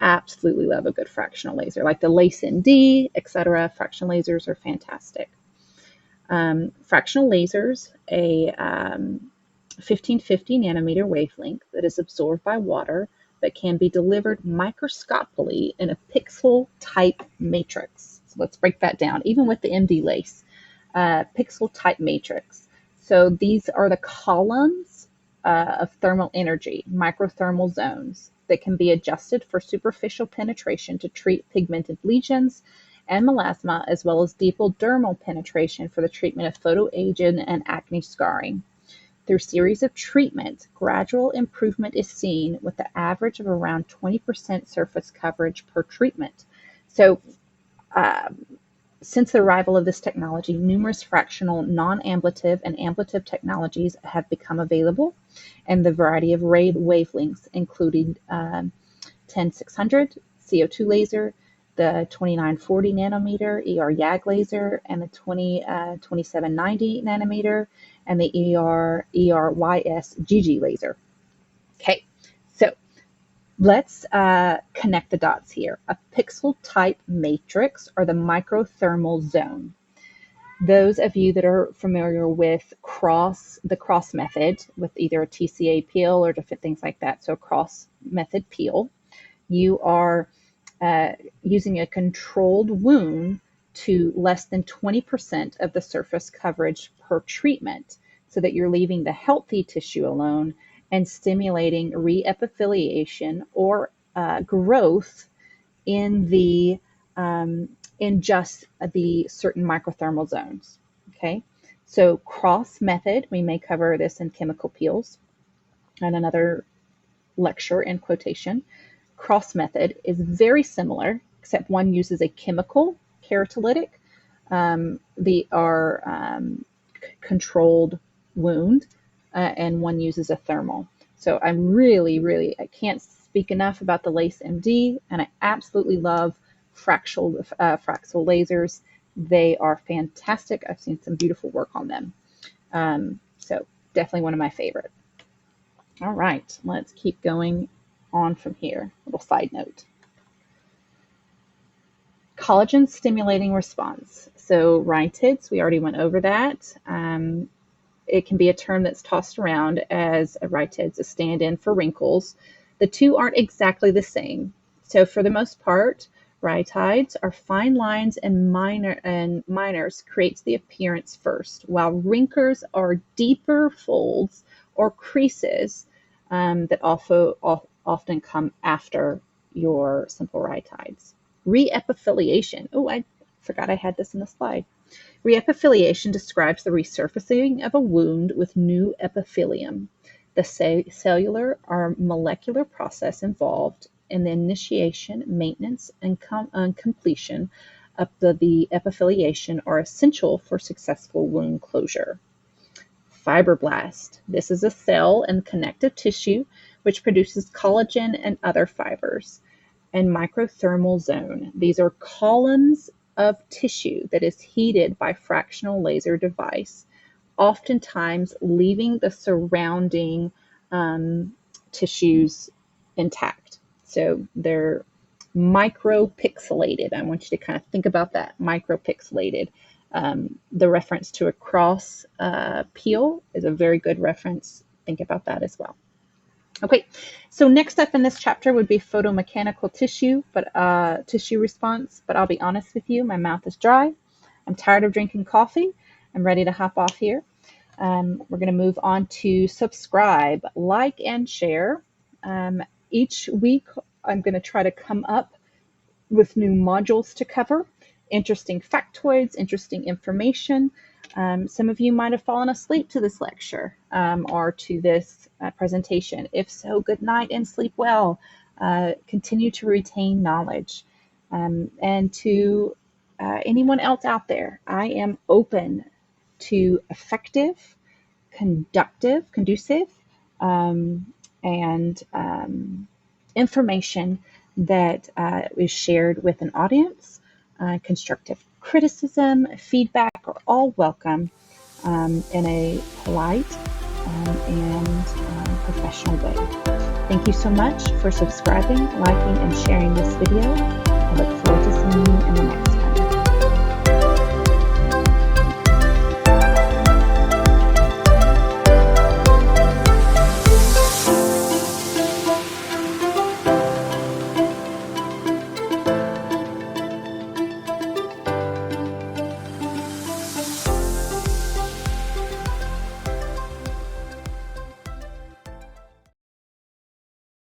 absolutely love a good fractional laser, like the Lace MD, etc. Fractional lasers are fantastic. Fractional lasers, a 1550 nanometer wavelength that is absorbed by water but can be delivered microscopically in a pixel type matrix. So let's break that down, even with the MD lace, pixel type matrix. So these are the columns of thermal energy, microthermal zones that can be adjusted for superficial penetration to treat pigmented lesions and melasma, as well as deeper dermal penetration for the treatment of photoaging and acne scarring. Through series of treatments, gradual improvement is seen with the average of around 20% surface coverage per treatment. So, since the arrival of this technology, numerous fractional non-ablative and ablative technologies have become available, and the variety of wavelengths, including 10600 CO2 laser, the 2940 nanometer YAG laser, and the 2790 nanometer, and the ERYS GG laser. Okay, so let's connect the dots here. A pixel type matrix, or the microthermal zone. Those of you that are familiar with the cross method with either a TCA peel or different things like that, so cross method peel, you are using a controlled wound to less than 20% of the surface coverage per treatment, so that you're leaving the healthy tissue alone and stimulating reepitheliation or growth in just the certain microthermal zones. Okay, so cross method, we may cover this in chemical peels and another lecture in quotation. Cross method is very similar, except one uses a chemical keratolytic, the controlled wound, and one uses a thermal. So I'm really, I can't speak enough about the Lace MD, and I absolutely love fractal lasers. They are fantastic. I've seen some beautiful work on them. So definitely one of my favorite. All right, let's keep going on from here. Little side note. Collagen stimulating response. So rhytids, we already went over that. It can be a term that's tossed around as rhytids, a stand-in for wrinkles. The two aren't exactly the same. So for the most part, rhytids are fine lines and minors creates the appearance first, while wrinkles are deeper folds or creases that also often come after your simple rhytids. Reepitheliation. Oh, I forgot I had this in the slide. Reepitheliation describes the resurfacing of a wound with new epithelium. The cellular or molecular process involved in the initiation, maintenance, and completion of the epitheliation are essential for successful wound closure. Fibroblast. This is a cell in connective tissue which produces collagen and other fibers. And microthermal zone. These are columns of tissue that is heated by fractional laser device, oftentimes leaving the surrounding tissues intact. So they're micropixelated. I want you to kind of think about that, micropixelated. The reference to a cross peel is a very good reference. Think about that as well. Okay, so next up in this chapter would be photomechanical tissue, but tissue response. But I'll be honest with you, my mouth is dry. I'm tired of drinking coffee. I'm ready to hop off here. We're going to move on to subscribe, like, and share. Each week, I'm going to try to come up with new modules to cover, interesting factoids, interesting information. Some of you might have fallen asleep to this lecture or to this presentation. If so, good night and sleep well. Continue to retain knowledge. And to anyone else out there, I am open to effective, conducive, and information that is shared with an audience. Constructive criticism, feedback are all welcome in a polite and professional way. Thank you so much for subscribing, liking, and sharing this video. I look forward to seeing you in the next one.